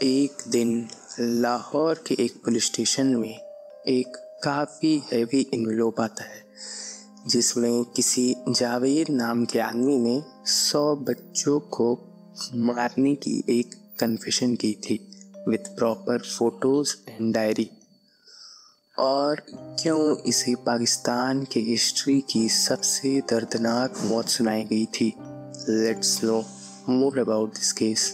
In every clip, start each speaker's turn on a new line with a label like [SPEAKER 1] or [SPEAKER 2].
[SPEAKER 1] एक दिन लाहौर के एक पुलिस स्टेशन में एक काफ़ी हैवी इन्वेलप आता है जिसमें किसी जावेद नाम के आदमी ने 100 बच्चों को मारने की एक कन्फेशन की थी with proper photos and diary. और क्यों इसे पाकिस्तान के हिस्ट्री की सबसे दर्दनाक मौत सुनाई गई थी। Let's no more about this case.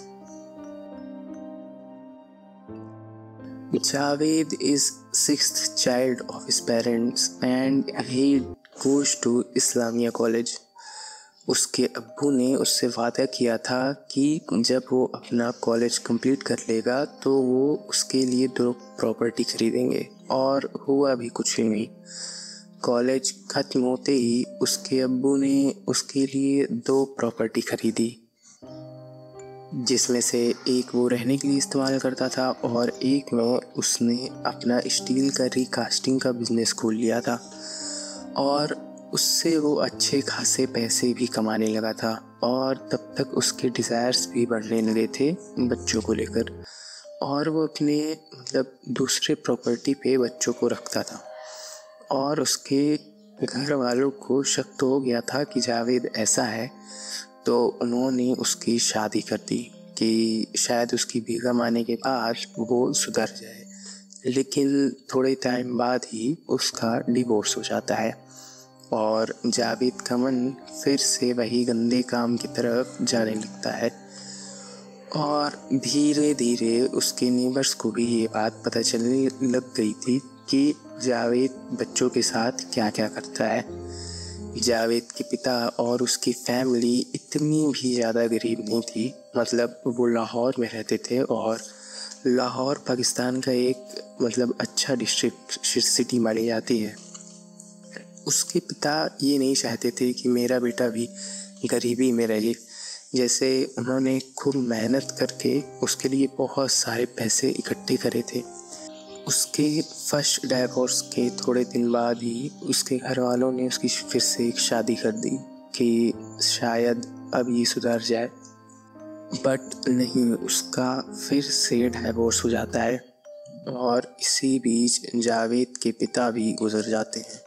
[SPEAKER 1] Javed is sixth child of his parents and he goes to Islamia College. उसके अब्बू ने उससे वादा किया था कि जब वो अपना कॉलेज कंप्लीट कर लेगा तो वो उसके लिए 2 प्रॉपर्टी खरीदेंगे, और हुआ भी कुछ ही नहीं। कॉलेज ख़त्म होते ही उसके अब्बू ने उसके लिए 2 प्रॉपर्टी खरीदी, जिसमें से एक वो रहने के लिए इस्तेमाल करता था और एक में उसने अपना स्टील का रिकास्टिंग का बिज़नेस खोल लिया था, और उससे वो अच्छे खासे पैसे भी कमाने लगा था। और तब तक उसके डिज़ायर्स भी बढ़ने लगे थे बच्चों को लेकर, और वो अपने दूसरे प्रॉपर्टी पे बच्चों को रखता था। और उसके घर वालों को शक तो हो गया था कि जावेद ऐसा है, तो उन्होंने उसकी शादी कर दी कि शायद उसकी बेगम आने के बाद वो सुधर जाए। लेकिन थोड़े टाइम बाद ही उसका डिवोर्स हो जाता है और जावेद का मन फिर से वही गंदे काम की तरफ जाने लगता है। और धीरे धीरे उसके नेबर्स को भी ये बात पता चलने लग गई थी कि जावेद बच्चों के साथ क्या क्या करता है। जावेद के पिता और उसकी फैमिली इतनी भी ज़्यादा गरीब नहीं थी, वो लाहौर में रहते थे, और लाहौर पाकिस्तान का एक अच्छा डिस्ट्रिक्ट सिटी मानी जाती है। उसके पिता ये नहीं चाहते थे कि मेरा बेटा भी गरीबी में रहे, जैसे उन्होंने खूब मेहनत करके उसके लिए बहुत सारे पैसे इकट्ठे करे थे। उसके फर्स्ट डाइवोर्स के थोड़े दिन बाद ही उसके घर वालों ने उसकी फिर से एक शादी कर दी कि शायद अब ये सुधर जाए, बट नहीं, उसका फिर से डाइवोर्स हो जाता है। और इसी बीच जावेद के पिता भी गुजर जाते हैं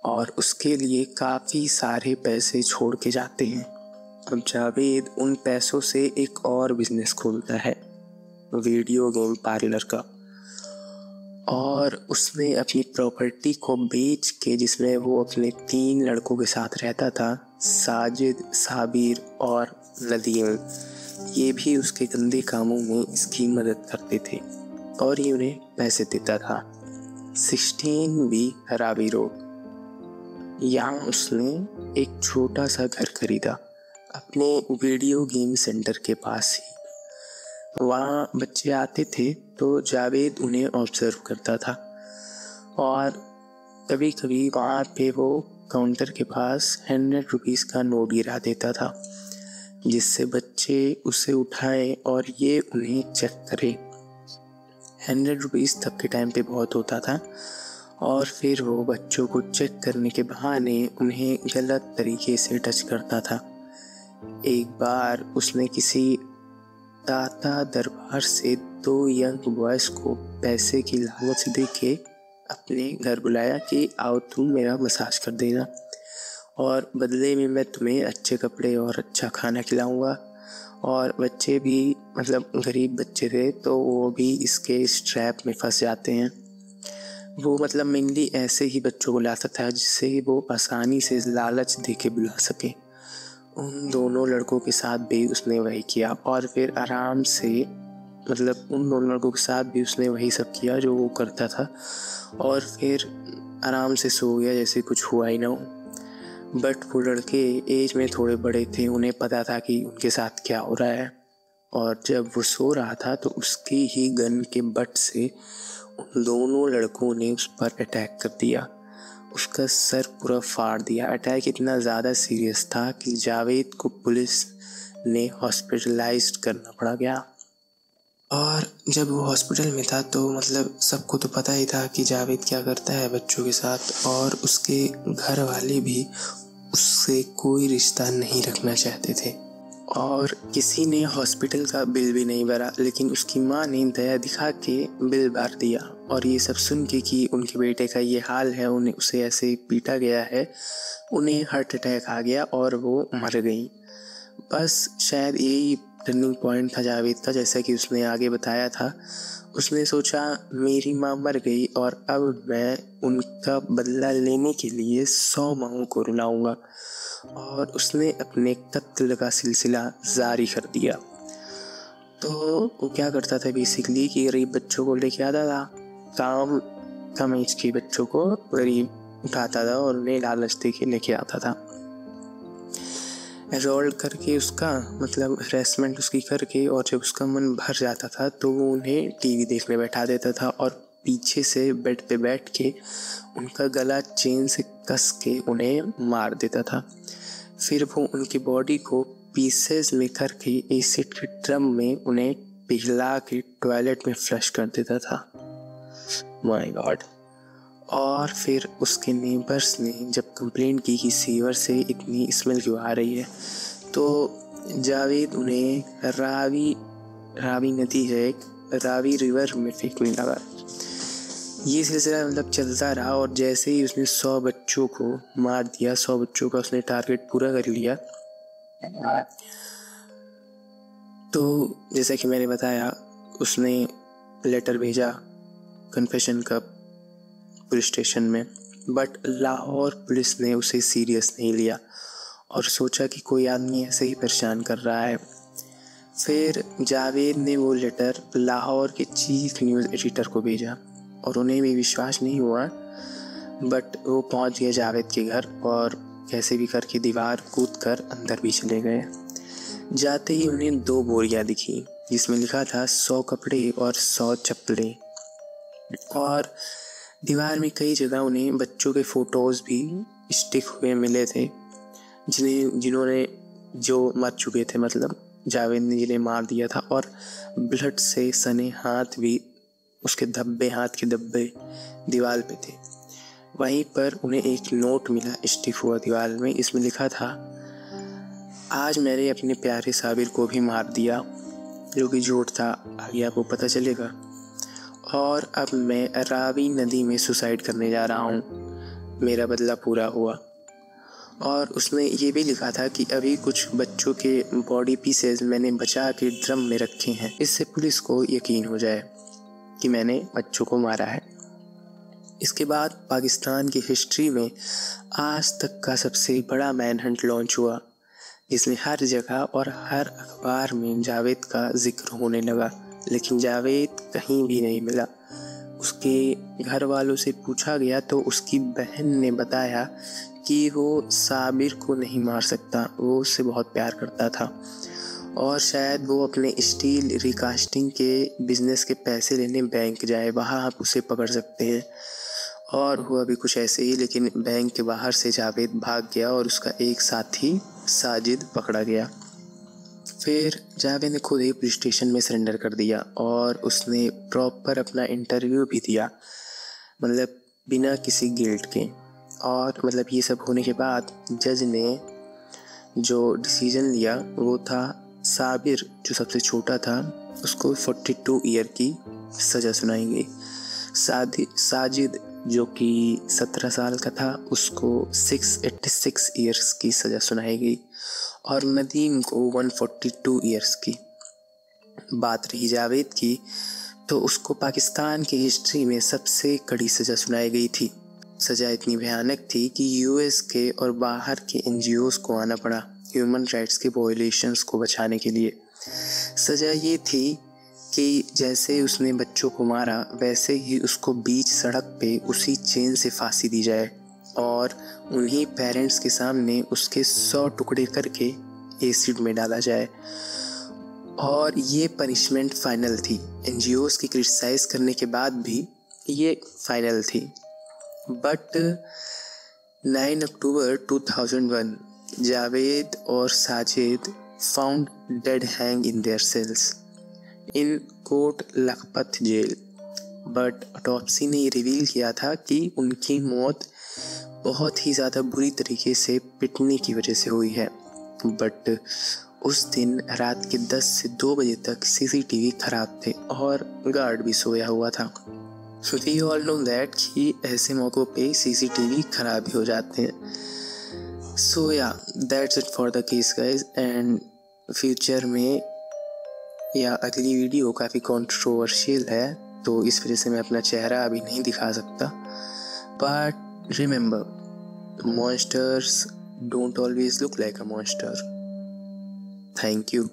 [SPEAKER 1] और उसके लिए काफ़ी सारे पैसे छोड़ के जाते हैं। अब जावेद उन पैसों से एक और बिजनेस खोलता है, वीडियो गेम पार्लर का, और उसने अपनी प्रॉपर्टी को बेच के, जिसमें वो अपने 3 लड़कों के साथ रहता था, साजिद, साबिर और नदीम, ये भी उसके गंदे कामों में इसकी मदद करते थे और ये उन्हें पैसे देता था। 16B हरावी रोड, यहाँ उसने एक छोटा सा घर खरीदा अपने वीडियो गेम सेंटर के पास ही। वहाँ बच्चे आते थे तो जावेद उन्हें ऑब्जर्व करता था, और कभी कभी वहाँ पे वो काउंटर के पास 100 रुपीज़ का नोट गिरा देता था, जिससे बच्चे उसे उठाएं और ये उन्हें चेक करें। 100 रुपीज़ तब के टाइम पे बहुत होता था, और फिर वो बच्चों को चेक करने के बहाने उन्हें गलत तरीके से टच करता था। एक बार उसने किसी दाता दरबार से 2 यंग बॉयज़ को पैसे की लालच देके अपने घर बुलाया कि आओ तुम मेरा मसाज कर देना, और बदले में मैं तुम्हें अच्छे कपड़े और अच्छा खाना खिलाऊंगा। और बच्चे भी गरीब बच्चे थे, तो वो भी इसके इस ट्रैप में फंस जाते हैं। वो मेनली ऐसे ही बच्चों को लाता था जिससे वो आसानी से लालच देके बुला सके। उन दोनों लड़कों के साथ भी उसने वही किया, और फिर आराम से उन दोनों लड़कों के साथ भी उसने वही सब किया जो वो करता था, और फिर आराम से सो गया जैसे कुछ हुआ ही ना हो। बट वो लड़के एज में थोड़े बड़े थे, उन्हें पता था कि उनके साथ क्या हो रहा है, और जब वो सो रहा था तो उसकी ही गन के बट से उन दोनों लड़कों ने उस पर अटैक कर दिया। उसका सर पूरा फाड़ दिया। अटैक इतना ज़्यादा सीरियस था कि जावेद को पुलिस ने हॉस्पिटलाइज्ड करना पड़ा गया। और जब वो हॉस्पिटल में था तो सबको तो पता ही था कि जावेद क्या करता है बच्चों के साथ, और उसके घर वाले भी उससे कोई रिश्ता नहीं रखना चाहते थे। और किसी ने हॉस्पिटल का बिल भी नहीं भरा, लेकिन उसकी माँ ने दया दिखा के बिल भर दिया। और ये सब सुन के कि उनके बेटे का ये हाल है, उसे ऐसे पीटा गया है, उन्हें हार्ट अटैक आ गया और वो मर गई। बस शायद यही टर्निंग पॉइंट था जावेद का, जैसा कि उसने आगे बताया था। उसने सोचा मेरी माँ मर गई और अब मैं उनका बदला लेने के लिए 100 माँओं को रुलाऊंगा, और उसने अपने कत्ल का सिलसिला जारी कर दिया। तो वो क्या करता था बेसिकली कि गरीब बच्चों को लेके आता था, कम एज के बच्चों को गरीब उठाता था और उन्हें लालच दे के लेके आता था। एनरोल करके उसका मतलब हरेसमेंट उसकी करके, और जब उसका मन भर जाता था तो वो उन्हें टीवी देखने बैठा देता था और पीछे से बेड पे बैठ के उनका गला चेन से कस के उन्हें मार देता था। फिर वो उनकी बॉडी को पीसेस में करके एसिड के ड्रम में उन्हें पिघला के टॉयलेट में फ्लश कर देता था। My God. और फिर उसके नेबर्स ने जब कंप्लेंट की कि सीवर से इतनी स्मेल क्यों आ रही है, तो जावेद उन्हें रावी नदी है एक, रावी रिवर में फेंकने लगा। ये सिलसिला मतलब चलता रहा और जैसे ही उसने 100 बच्चों को मार दिया, 100 बच्चों का उसने टारगेट पूरा कर लिया, तो जैसा कि मैंने बताया उसने लेटर भेजा कन्फेशन का पुलिस स्टेशन में, बट लाहौर पुलिस ने उसे सीरियस नहीं लिया और सोचा कि कोई आदमी ऐसे ही परेशान कर रहा है। फिर जावेद ने वो लेटर लाहौर के चीफ न्यूज़ एडिटर को भेजा और उन्हें भी विश्वास नहीं हुआ, बट वो पहुंच गए जावेद के घर और कैसे भी करके दीवार कूद कर अंदर भी चले गए। जाते ही उन्हें 2 बोरियां दिखी जिसमें लिखा था 100 कपड़े और 100 चप्पलें, और दीवार में कई जगह उन्हें बच्चों के फोटोज़ भी स्टिक हुए मिले थे, जिन्होंने जो मर चुके थे, मतलब जावेद ने जिन्हें मार दिया था, और ब्लड से सने हाथ भी, उसके धब्बे, हाथ के धब्बे दीवार पे थे। वहीं पर उन्हें एक नोट मिला स्टिक हुआ दीवार में, इसमें लिखा था आज मैंने अपने प्यारे साबिर को भी मार दिया, जो कि झूठ था, आगे आपको पता चलेगा, और अब मैं रावी नदी में सुसाइड करने जा रहा हूँ, मेरा बदला पूरा हुआ। और उसने ये भी लिखा था कि अभी कुछ बच्चों के बॉडी पीसेस मैंने बचा के ड्रम में रखे हैं, इससे पुलिस को यकीन हो जाए कि मैंने बच्चों को मारा है। इसके बाद पाकिस्तान की हिस्ट्री में आज तक का सबसे बड़ा मैनहंट लॉन्च हुआ, जिसमें हर जगह और हर अखबार में जावेद का जिक्र होने लगा, लेकिन जावेद कहीं भी नहीं मिला। उसके घर वालों से पूछा गया तो उसकी बहन ने बताया कि वो साबिर को नहीं मार सकता, वो उससे बहुत प्यार करता था और शायद वो अपने स्टील रिकास्टिंग के बिजनेस के पैसे लेने बैंक जाए, वहाँ आप उसे पकड़ सकते हैं। और हुआ भी कुछ ऐसे ही, लेकिन बैंक के बाहर से जावेद भाग गया और उसका एक साथी साजिद पकड़ा गया। फिर जावेद ने खुद ही पुलिस स्टेशन में सरेंडर कर दिया और उसने प्रॉपर अपना इंटरव्यू भी दिया, मतलब बिना किसी गिल्ट के। और मतलब ये सब होने के बाद जज ने जो डिसीजन लिया वो था साबिर, जो सबसे छोटा था, उसको 42 ईयर की सज़ा सुनाई गई। साजिद जो कि 17 साल का था, उसको 686 ईयर्स की सज़ा सुनाई गई और नदीम को 142 ईयर्स की। बात रही जावेद की, तो उसको पाकिस्तान की हिस्ट्री में सबसे कड़ी सज़ा सुनाई गई थी। सज़ा इतनी भयानक थी कि यूएस के और बाहर के एनजीओज़ को आना पड़ा ह्यूमन राइट्स के वायलेशंस को बचाने के लिए। सज़ा ये थी कि जैसे उसने बच्चों को मारा वैसे ही उसको बीच सड़क पे उसी चेन से फांसी दी जाए और उन्हीं पेरेंट्स के सामने उसके 100 टुकड़े करके एसिड में डाला जाए। और ये पनिशमेंट फाइनल थी। एनजीओज़ की क्रिटिसाइज़ करने के बाद भी ये फाइनल थी। बट 9 अक्टूबर 2001 जावेद और Sajid found dead hang in their cells in Kot Lakhpat jail. But autopsy ने रिवील किया था कि उनकी मौत बहुत ही ज़्यादा बुरी तरीके से पिटने की वजह से हुई है। बट उस दिन रात के 10 से 2 बजे तक सीसीटीवी खराब थे और गार्ड भी सोया हुआ था। वी ऑल नो दैट कि ऐसे मौक़ों पे सीसीटीवी खराब ही हो जाते हैं। सो या that's it for the case guys. And future में या अगली वीडियो काफ़ी कंट्रोवर्शियल है, तो इस वजह से मैं अपना चेहरा अभी नहीं दिखा सकता। But remember, monsters don't always look like a monster. Thank you.